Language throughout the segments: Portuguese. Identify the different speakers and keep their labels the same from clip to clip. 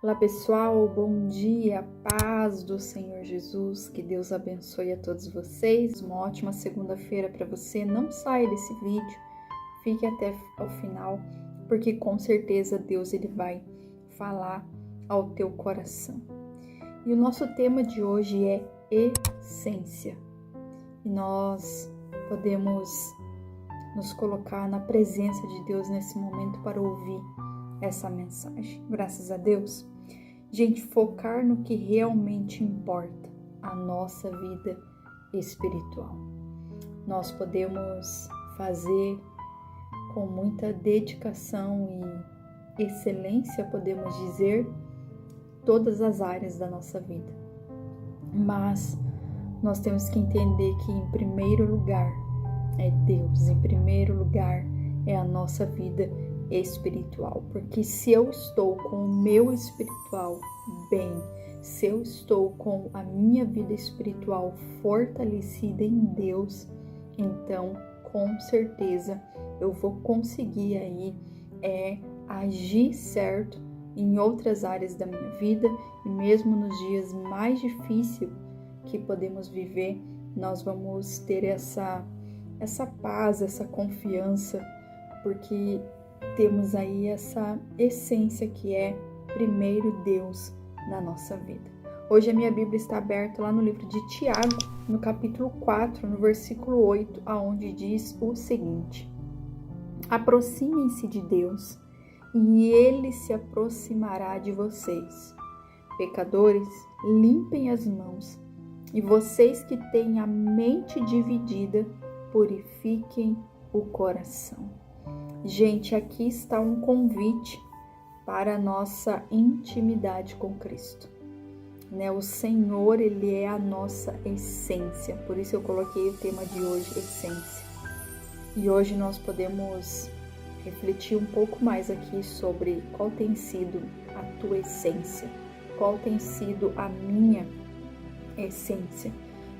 Speaker 1: Olá pessoal, bom dia, paz do Senhor Jesus, que Deus abençoe a todos vocês, uma ótima segunda-feira para você. Não saia desse vídeo, fique até o final, porque com certeza Deus ele vai falar ao teu coração. E o nosso tema de hoje é essência, e nós podemos nos colocar na presença de Deus nesse momento para ouvir essa mensagem. Graças a Deus. Gente, focar no que realmente importa, a nossa vida espiritual. Nós podemos fazer com muita dedicação e excelência, podemos dizer, todas as áreas da nossa vida. Mas nós temos que entender que em primeiro lugar é Deus, em primeiro lugar é a nossa vida espiritual, porque se eu estou com o meu espiritual bem, se eu estou com a minha vida espiritual fortalecida em Deus, então com certeza eu vou conseguir aí agir certo em outras áreas da minha vida, e mesmo nos dias mais difíceis que podemos viver, nós vamos ter essa paz, essa confiança, porque temos aí essa essência que é primeiro Deus na nossa vida. Hoje a minha Bíblia está aberta lá no livro de Tiago, no capítulo 4, no versículo 8, aonde diz o seguinte: aproximem-se de Deus e Ele se aproximará de vocês. Pecadores, limpem as mãos, e vocês que têm a mente dividida, purifiquem o coração. Gente, aqui está um convite para a nossa intimidade com Cristo, né? O Senhor, Ele é a nossa essência, por isso eu coloquei o tema de hoje, essência. E hoje nós podemos refletir um pouco mais aqui sobre qual tem sido a tua essência, qual tem sido a minha essência,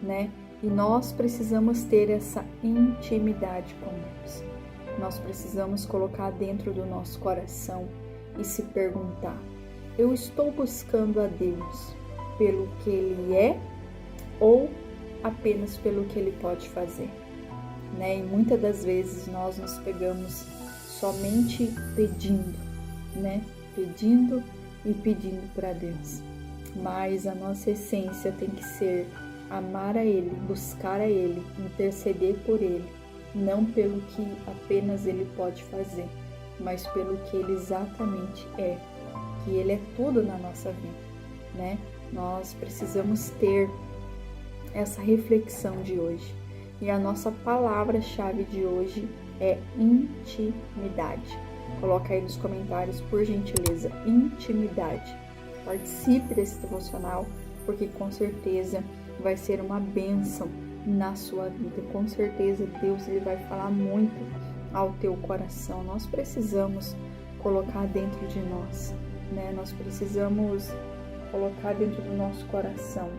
Speaker 1: né? E nós precisamos ter essa intimidade com Deus. Nós precisamos colocar dentro do nosso coração e se perguntar: eu estou buscando a Deus pelo que Ele é ou apenas pelo que Ele pode fazer? Né? E muitas das vezes nós nos pegamos somente pedindo, né? Pedindo e pedindo para Deus. Mas a nossa essência tem que ser amar a Ele, buscar a Ele, interceder por Ele, não pelo que apenas Ele pode fazer, mas pelo que Ele exatamente é, que Ele é tudo na nossa vida, né? Nós precisamos ter essa reflexão de hoje. E a nossa palavra-chave de hoje é intimidade. Coloca aí nos comentários, por gentileza, intimidade. Participe desse devocional, porque com certeza vai ser uma bênção na sua vida. Com certeza Deus ele vai falar muito ao teu coração. Nós precisamos colocar dentro de nós, né? Nós precisamos colocar dentro do nosso coração.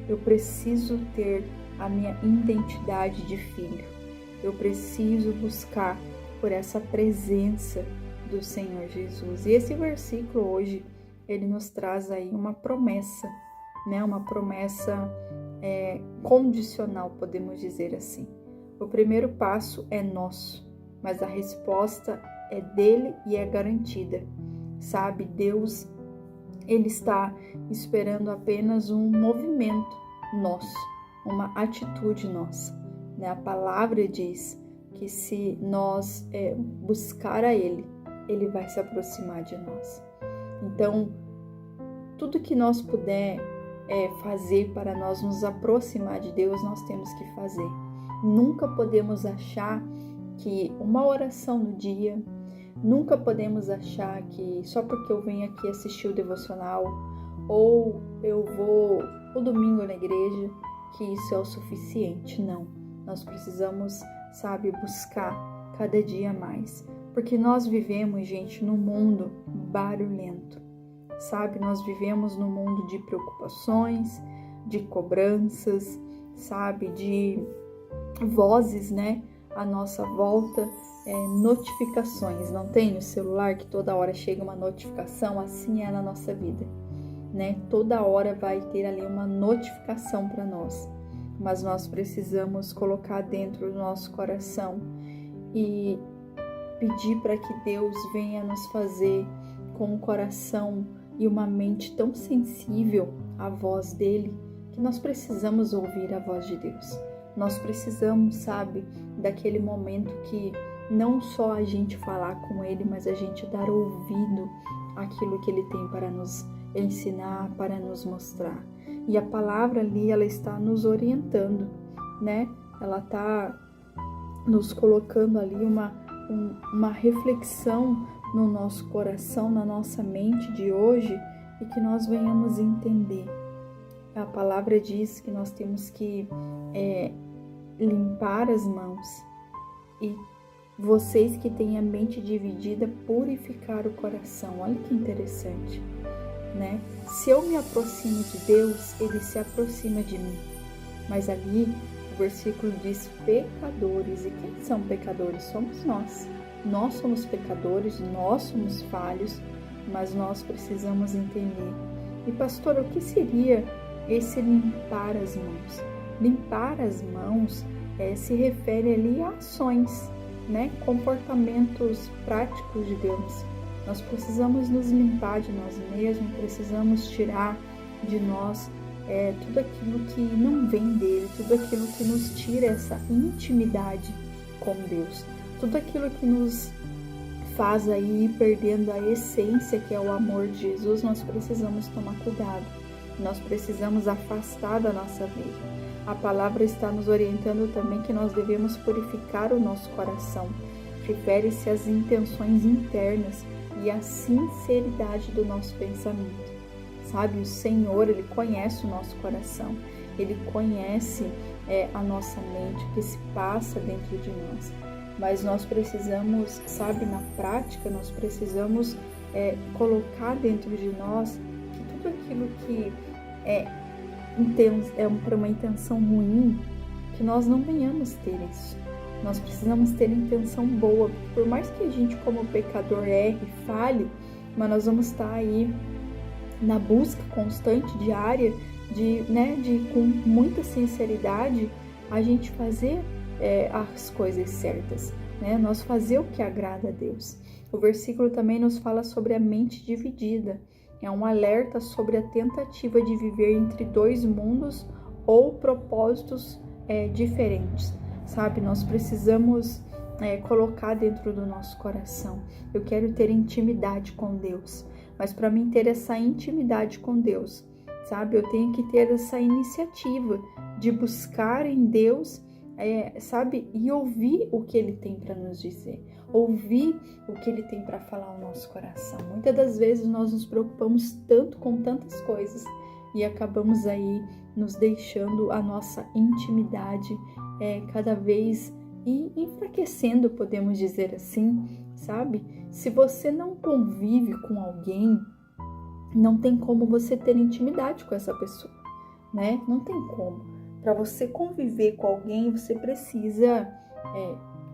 Speaker 1: Eu preciso ter a minha identidade de filho. Eu preciso buscar por essa presença do Senhor Jesus. E esse versículo hoje, ele nos traz aí uma promessa, né? Uma promessa condicional, podemos dizer assim. O primeiro passo é nosso, mas a resposta é dele e é garantida. Sabe, Deus, ele está esperando apenas um movimento nosso, uma atitude nossa, né? A palavra diz que se nós buscar a Ele, Ele vai se aproximar de nós. Então, tudo que nós puder fazer para nós nos aproximar de Deus, nós temos que fazer. Nunca podemos achar que uma oração no dia, nunca podemos achar que só porque eu venho aqui assistir o devocional ou eu vou o domingo na igreja, que isso é o suficiente. Não, nós precisamos, sabe, buscar cada dia mais, porque nós vivemos, gente, num mundo barulhento. Sabe, nós vivemos num mundo de preocupações, de cobranças, sabe, de vozes, né, à nossa volta notificações. Não tem no celular que toda hora chega uma notificação? Assim é na nossa vida, né? Toda hora vai ter ali uma notificação para nós, mas nós precisamos colocar dentro do nosso coração e pedir para que Deus venha nos fazer com um coração e uma mente tão sensível à voz dele, que nós precisamos ouvir a voz de Deus. Nós precisamos, sabe, daquele momento que não só a gente falar com ele, mas a gente dar ouvido àquilo que ele tem para nos ensinar, para nos mostrar. E a palavra ali, ela está nos orientando, né? Ela está nos colocando ali uma reflexão no nosso coração, na nossa mente de hoje, e que nós venhamos entender. A palavra diz que nós temos que limpar as mãos, e vocês que têm a mente dividida, purificar o coração. Olha que interessante, né? Se eu me aproximo de Deus, ele se aproxima de mim. Mas ali o versículo diz pecadores. E quem são pecadores? Somos nós. Nós somos pecadores, nós somos falhos, mas nós precisamos entender. E pastor, o que seria esse limpar as mãos? Limpar as mãos se refere ali a ações, né? Comportamentos práticos, digamos. Nós precisamos nos limpar de nós mesmos, precisamos tirar de nós tudo aquilo que não vem dele, tudo aquilo que nos tira essa intimidade com Deus, tudo aquilo que nos faz aí ir perdendo a essência que é o amor de Jesus. Nós precisamos tomar cuidado, nós precisamos afastar da nossa vida. A palavra está nos orientando também que nós devemos purificar o nosso coração. Refere-se às intenções internas e à sinceridade do nosso pensamento. Sabe, o Senhor, ele conhece o nosso coração, ele conhece a nossa mente, o que se passa dentro de nós. Mas nós precisamos, sabe, na prática, nós precisamos colocar dentro de nós que tudo aquilo que para uma intenção ruim, que nós não venhamos ter isso. Nós precisamos ter intenção boa, porque por mais que a gente como pecador erre, falhe, mas nós vamos estar aí na busca constante, diária, de com muita sinceridade, a gente fazer as coisas certas, né? Nós fazer o que agrada a Deus. O versículo também nos fala sobre a mente dividida. É um alerta sobre a tentativa de viver entre dois mundos ou propósitos diferentes, sabe? Nós precisamos colocar dentro do nosso coração: eu quero ter intimidade com Deus, mas para mim ter essa intimidade com Deus, sabe? Eu tenho que ter essa iniciativa de buscar em Deus, sabe? E ouvir o que Ele tem para nos dizer, ouvir o que Ele tem para falar ao nosso coração. Muitas das vezes nós nos preocupamos tanto com tantas coisas e acabamos aí nos deixando a nossa intimidade cada vez enfraquecendo, podemos dizer assim, sabe? Se você não convive com alguém, não tem como você ter intimidade com essa pessoa, né? Não tem como. Para você conviver com alguém, você precisa,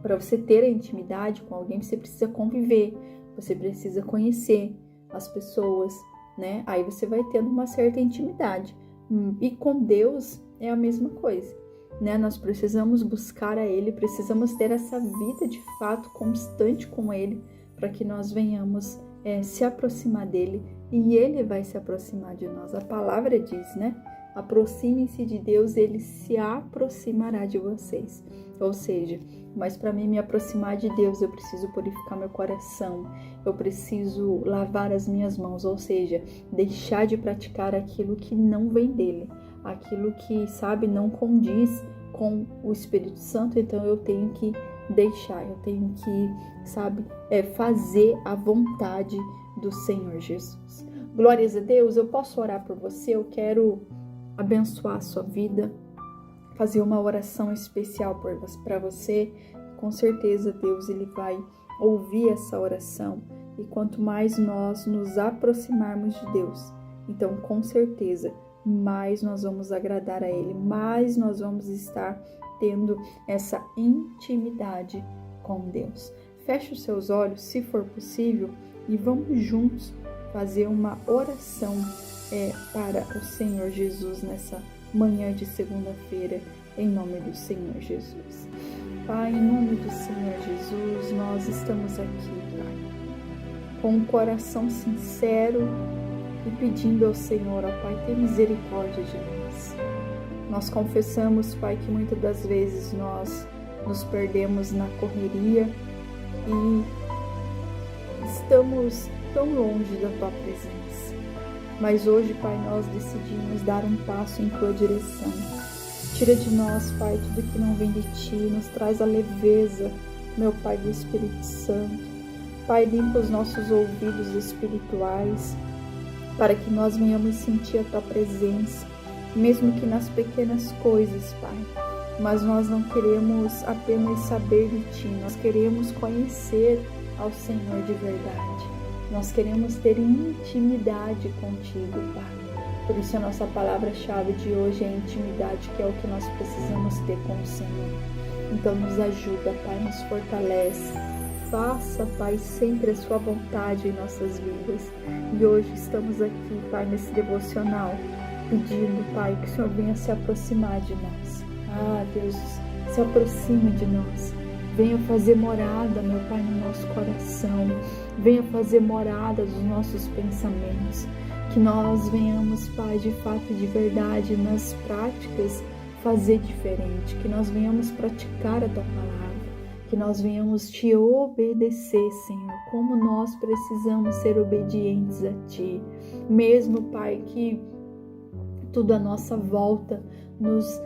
Speaker 1: para você ter a intimidade com alguém, você precisa conviver, você precisa conhecer as pessoas, né? Aí você vai tendo uma certa intimidade. E com Deus é a mesma coisa, né? Nós precisamos buscar a Ele, precisamos ter essa vida de fato constante com Ele, para que nós venhamos se aproximar dEle e Ele vai se aproximar de nós. A palavra diz, né? Aproximem-se de Deus, Ele se aproximará de vocês. Ou seja, mas para mim me aproximar de Deus, eu preciso purificar meu coração, eu preciso lavar as minhas mãos, ou seja, deixar de praticar aquilo que não vem dele, aquilo que, sabe, não condiz com o Espírito Santo. Então eu tenho que deixar, eu tenho que, sabe, fazer a vontade do Senhor Jesus. Glórias a Deus. Eu posso orar por você, eu quero abençoar a sua vida, fazer uma oração especial para você. Com certeza Deus ele vai ouvir essa oração, e quanto mais nós nos aproximarmos de Deus, então com certeza mais nós vamos agradar a Ele, mais nós vamos estar tendo essa intimidade com Deus. feche os seus olhos, se for possível, e vamos juntos fazer uma oração para o Senhor Jesus nessa manhã de segunda-feira, em nome do Senhor Jesus. Pai, em nome do Senhor Jesus, nós estamos aqui, Pai, com um coração sincero e pedindo ao Senhor, ó Pai, ter misericórdia de nós. Nós confessamos, Pai, que muitas das vezes nós nos perdemos na correria e estamos tão longe da Tua presença. Mas hoje, Pai, nós decidimos dar um passo em Tua direção. Tira de nós, Pai, tudo que não vem de Ti, nos traz a leveza, meu Pai, do Espírito Santo. Pai, limpa os nossos ouvidos espirituais, para que nós venhamos sentir a Tua presença, mesmo que nas pequenas coisas, Pai. Mas nós não queremos apenas saber de Ti, nós queremos conhecer ao Senhor de verdade. Nós queremos ter intimidade contigo, Pai. Por isso a nossa palavra-chave de hoje é intimidade, que é o que nós precisamos ter com o Senhor. Então nos ajuda, Pai, nos fortalece. Faça, Pai, sempre a Sua vontade em nossas vidas. E hoje estamos aqui, Pai, nesse devocional, pedindo, Pai, que o Senhor venha se aproximar de nós. Ah, Deus, se aproxime de nós. Venha fazer morada, meu Pai, no nosso coração. Venha fazer morada dos nossos pensamentos. Que nós venhamos, Pai, de fato e de verdade, nas práticas, fazer diferente. Que nós venhamos praticar a Tua palavra. Que nós venhamos Te obedecer, Senhor. Como nós precisamos ser obedientes a Ti. Mesmo, Pai, que tudo à nossa volta nos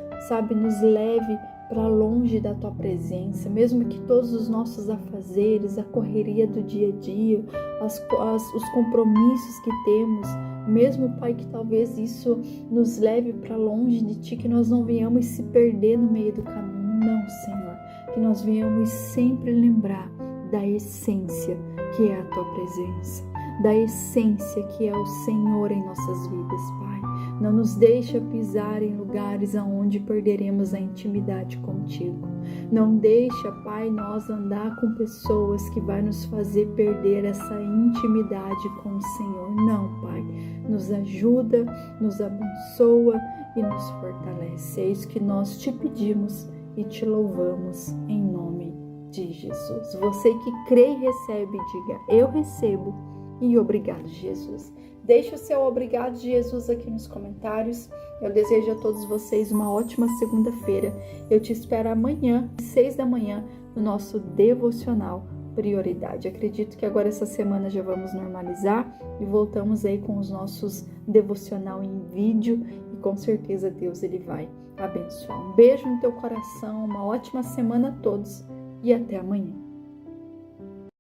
Speaker 1: leve para longe da Tua presença, mesmo que todos os nossos afazeres, a correria do dia a dia, os compromissos que temos, mesmo, Pai, que talvez isso nos leve para longe de Ti, que nós não venhamos se perder no meio do caminho, não, Senhor, que nós venhamos sempre lembrar da essência que é a Tua presença, da essência que é o Senhor em nossas vidas, Pai. Não nos deixa pisar em lugares aonde perderemos a intimidade contigo. Não deixa, Pai, nós andar com pessoas que vai nos fazer perder essa intimidade com o Senhor. Não, Pai. Nos ajuda, nos abençoa e nos fortalece. É isso que nós Te pedimos e Te louvamos em nome de Jesus. Você que crê e recebe, diga: eu recebo e obrigado, Jesus. Deixe o seu obrigado, Jesus, aqui nos comentários. Eu desejo a todos vocês uma ótima segunda-feira. Eu te espero amanhã, às 6 da manhã, no nosso devocional Prioridade. Acredito que agora essa semana já vamos normalizar e voltamos aí com os nossos devocional em vídeo e com certeza Deus ele vai abençoar. Um beijo no teu coração, uma ótima semana a todos e até amanhã.